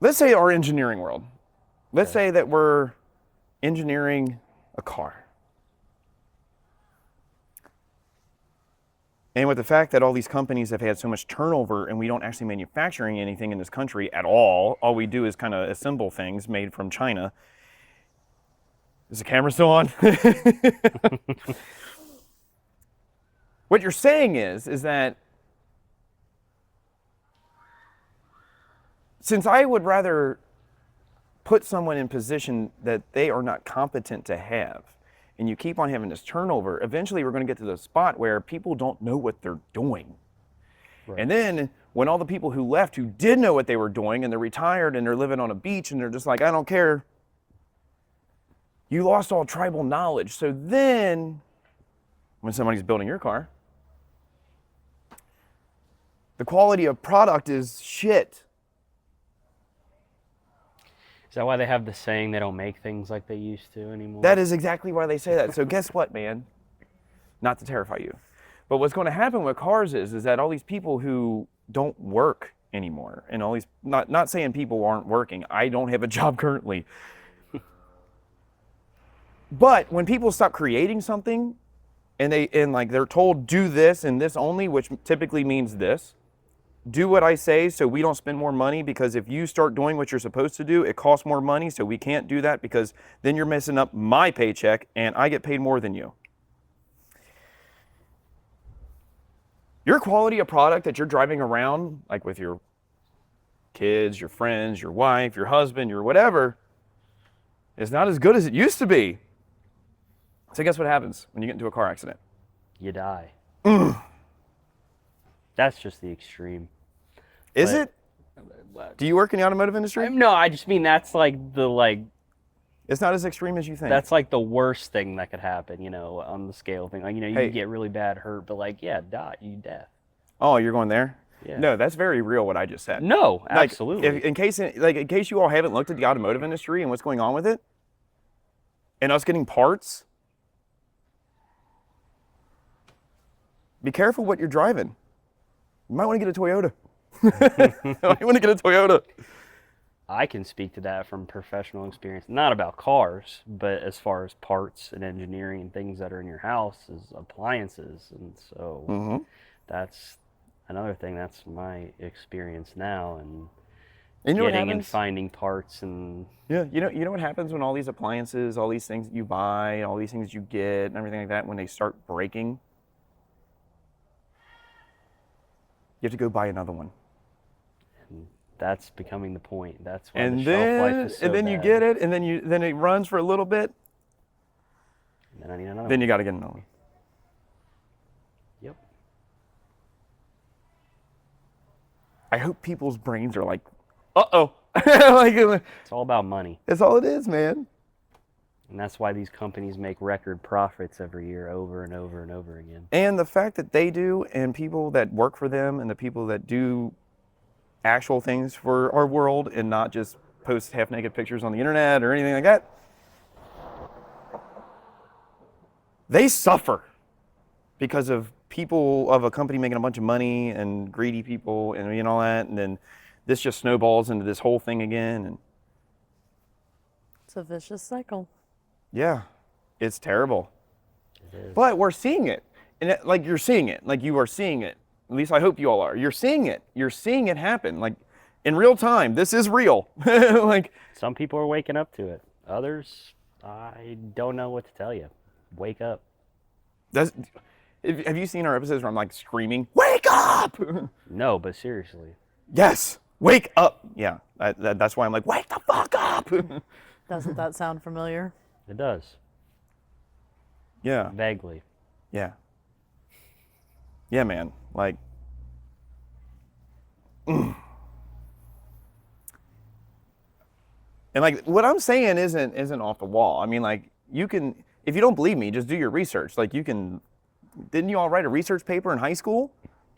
let's say our engineering world. Let's say that we're engineering a car. And with the fact that all these companies have had so much turnover and we don't actually manufacturing anything in this country at all we do is kind of assemble things made from China. Is the camera still on? What you're saying is that since I would rather put someone in position that they are not competent to have, and you keep on having this turnover, eventually we're going to get to the spot where people don't know what they're doing. Right. And then when all the people who left who did know what they were doing and they're retired and they're living on a beach and they're just like, I don't care, you lost all tribal knowledge. So then when somebody's building your car, the quality of product is shit. Is that why they have the saying they don't make things like they used to anymore? That is exactly why they say that. So guess what, man? Not to terrify you. But what's going to happen with cars is that all these people who don't work anymore, and all these, not saying people aren't working. I don't have a job currently. But when people stop creating something and they're told do this and this only, which typically means this, do what I say so we don't spend more money, because if you start doing what you're supposed to do, it costs more money, so we can't do that because then you're messing up my paycheck and I get paid more than you. Your quality of product that you're driving around, like with your kids, your friends, your wife, your husband, your whatever, is not as good as it used to be. So guess what happens when you get into a car accident? You die. That's just the extreme. Is it? Do you work in the automotive industry? No, I just mean that's like the It's not as extreme as you think. That's like the worst thing that could happen, on the scale thing. Like, you can get really bad hurt, but death. Oh, you're going there? Yeah. No, that's very real what I just said. No, absolutely. In case you all haven't looked at the automotive industry and what's going on with it, and us getting parts, be careful what you're driving. You might want to get a Toyota. You might want to get a Toyota. I can speak to that from professional experience, not about cars, but as far as parts and engineering and things that are in your house is appliances. And so that's another thing. That's my experience now, and getting and finding parts. And yeah, you know what happens when all these appliances, all these things you buy, all these things you get and everything like that, when they start breaking, you have to go buy another one. And that's becoming the point. That's why the shelf life is so and then bad. You get it, and then it runs for a little bit. And then I need another Then one. you got to get another one. Yep. I hope people's brains are like, uh-oh. It's all about money. That's all it is, man. And that's why these companies make record profits every year over and over and over again. And the fact that they do, and people that work for them, and the people that do actual things for our world and not just post half-naked pictures on the internet or anything like that, they suffer because of people of a company making a bunch of money and greedy people and all that, and then this just snowballs into this whole thing again. And it's a vicious cycle. Yeah, it's terrible. It is. But we're seeing it. And you're seeing it. Like you are seeing it. At least I hope you all are. You're seeing it. You're seeing it happen. Like in real time. This is real. Some people are waking up to it. Others, I don't know what to tell you. Wake up. Have you seen our episodes where I'm like screaming, wake up? No, but seriously. Yes, wake up. Yeah, that's why I'm like, wake the fuck up. Doesn't that sound familiar? It does. Yeah. Vaguely. Yeah. Yeah, man. Like, and like what I'm saying isn't off the wall. I mean, like you can, if you don't believe me, just do your research. Like you can, didn't you all write a research paper in high school?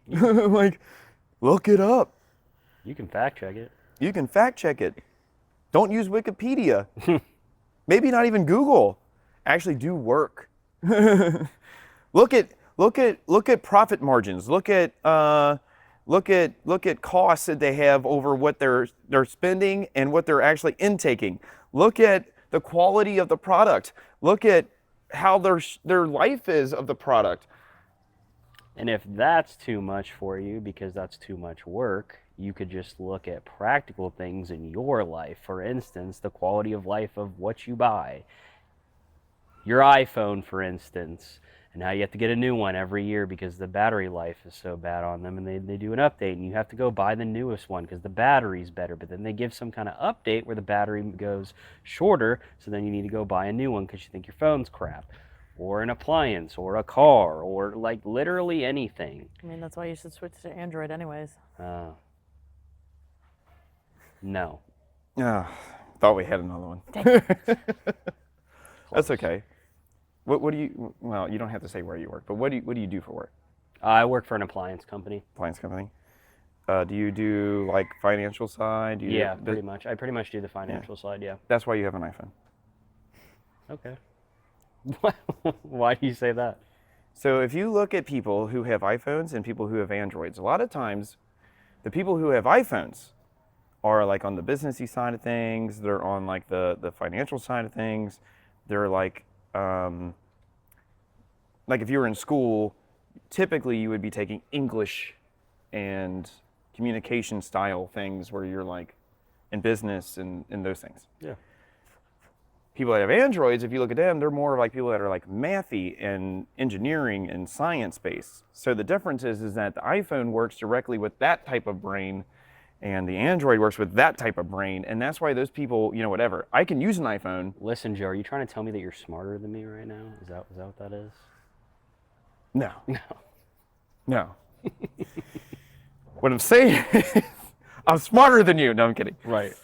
Like, look it up. You can fact check it. You can fact check it. Don't use Wikipedia. Maybe not even Google. Actually do work. Look at profit margins. Look at Look at costs that they have over what they're spending and what they're actually intaking. Look at the quality of the product. Look at how their life is of the product. And if that's too much for you because that's too much work, you could just look at practical things in your life. For instance, the quality of life of what you buy. Your iPhone, for instance, and how you have to get a new one every year because the battery life is so bad on them, and they do an update and you have to go buy the newest one because the battery's better, but then they give some kind of update where the battery goes shorter, so then you need to go buy a new one because you think your phone's crap, or an appliance, or a car, or like literally anything. I mean, that's why you should switch to Android anyways. No. Thought we had another one. That's okay. What do you? Well, you don't have to say where you work, but what do you do for work? I work for an appliance company. Appliance company. Do you do like financial side? Do you Yeah, pretty much. I pretty much do the financial side, yeah. That's why you have an iPhone. Okay. Why do you say that? So if you look at people who have iPhones and people who have Androids, a lot of times the people who have iPhones are like on the businessy side of things. They're on like the financial side of things. They're like if you were in school, typically you would be taking English and communication style things where you're like in business and those things. Yeah. People that have Androids, if you look at them, they're more like people that are like mathy and engineering and science based. So the difference is that the iPhone works directly with that type of brain and the Android works with that type of brain. And that's why those people, whatever. I can use an iPhone. Listen, Joe, are you trying to tell me that you're smarter than me right now? Is that what that is? No. No. No. What I'm saying is I'm smarter than you. No, I'm kidding. Right.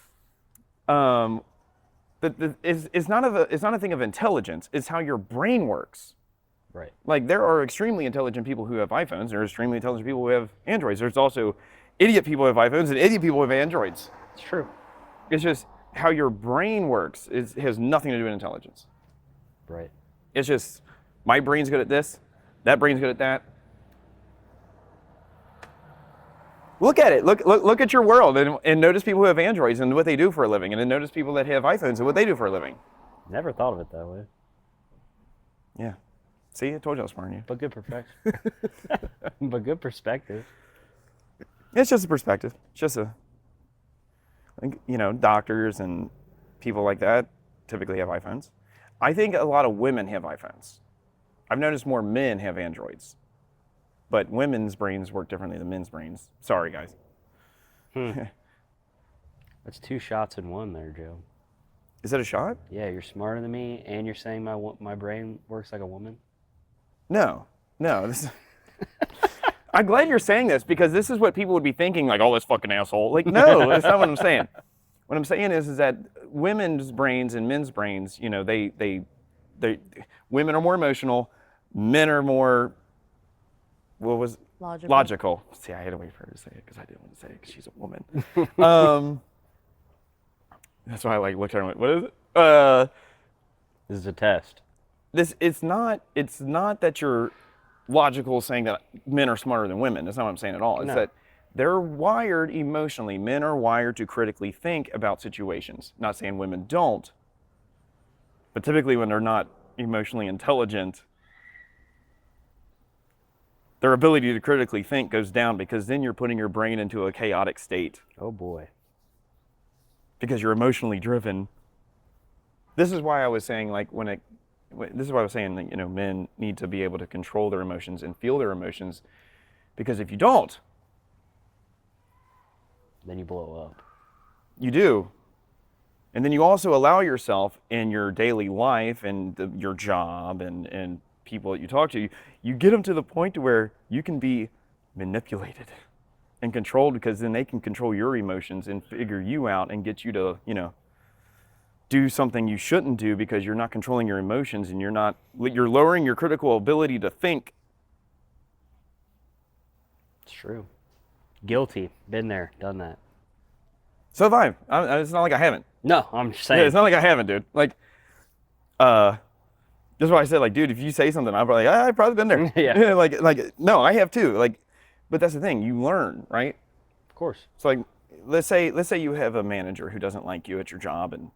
It's not a thing of intelligence. It's how your brain works. Right. Like there are extremely intelligent people who have iPhones. There are extremely intelligent people who have Androids. There's also idiot people who have iPhones and idiot people who have Androids. It's true. It's just how your brain works has nothing to do with intelligence. Right. It's just my brain's good at this, that brain's good at that. Look at it. Look at your world and notice people who have Androids and what they do for a living, and then notice people that have iPhones and what they do for a living. Never thought of it that way. Yeah. See, I told you I was smarter than you. But good perspective. But good perspective. It's just a perspective. It's just I think, doctors and people like that typically have iPhones. I think a lot of women have iPhones. I've noticed more men have Androids. But women's brains work differently than men's brains. Sorry, guys. That's two shots in one there, Joe. Is that a shot? Yeah, you're smarter than me, and you're saying my brain works like a woman? No. This is I'm glad you're saying this because this is what people would be thinking, like, oh, this fucking asshole. Like, no, that's not what I'm saying. What I'm saying is that women's brains and men's brains, they women are more emotional, men are more, logical. See, I had to wait for her to say it because I didn't want to say it because she's a woman. That's why I looked at her and went, what is it? This is a test. It's not that you're logical saying that men are smarter than women. That's not what I'm saying at all. It's No. that they're wired emotionally. Men are wired to critically think about situations. Not saying women don't, but typically when they're not emotionally intelligent, their ability to critically think goes down because then you're putting your brain into a chaotic state Oh boy. because you're emotionally driven. This is why I was saying this is why I was saying that, men need to be able to control their emotions and feel their emotions, because if you don't, Then you blow up. you do. And then you also allow yourself in your daily life and your job and people that you talk to, you get them to the point to where you can be manipulated and controlled because then they can control your emotions and figure you out and get you to, do something you shouldn't do because you're not controlling your emotions and you're lowering your critical ability to think. It's true. Guilty. Been there. Done that. So have I. It's not like I haven't. No, I'm just saying. Yeah, it's not like I haven't, dude. That's why I said, dude, if you say something, I'm probably I've probably been there. Yeah. No, I have too. But that's the thing, you learn, right? Of course. It's like, let's say you have a manager who doesn't like you at your job, and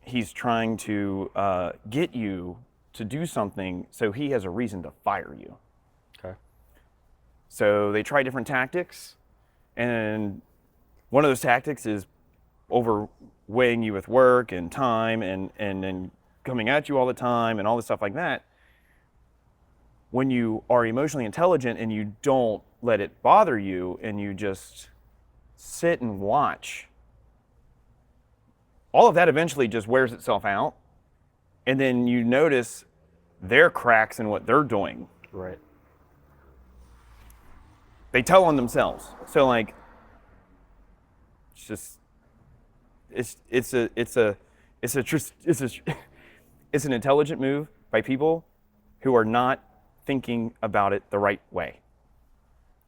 he's trying to get you to do something so he has a reason to fire you. Okay. So they try different tactics, and one of those tactics is overweighing you with work and time and coming at you all the time and all this stuff like that. When you are emotionally intelligent and you don't let it bother you and you just sit and watch, all of that eventually just wears itself out. And then you notice their cracks in what they're doing. Right. They tell on themselves. So like, it's just, it's an intelligent move by people who are not thinking about it the right way.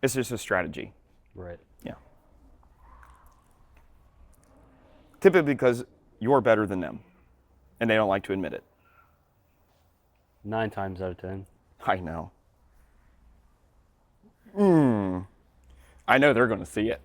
It's just a strategy. Right. Yeah. Typically because you're better than them, and they don't like to admit it. 9 times out of 10. I know. I know they're going to see it.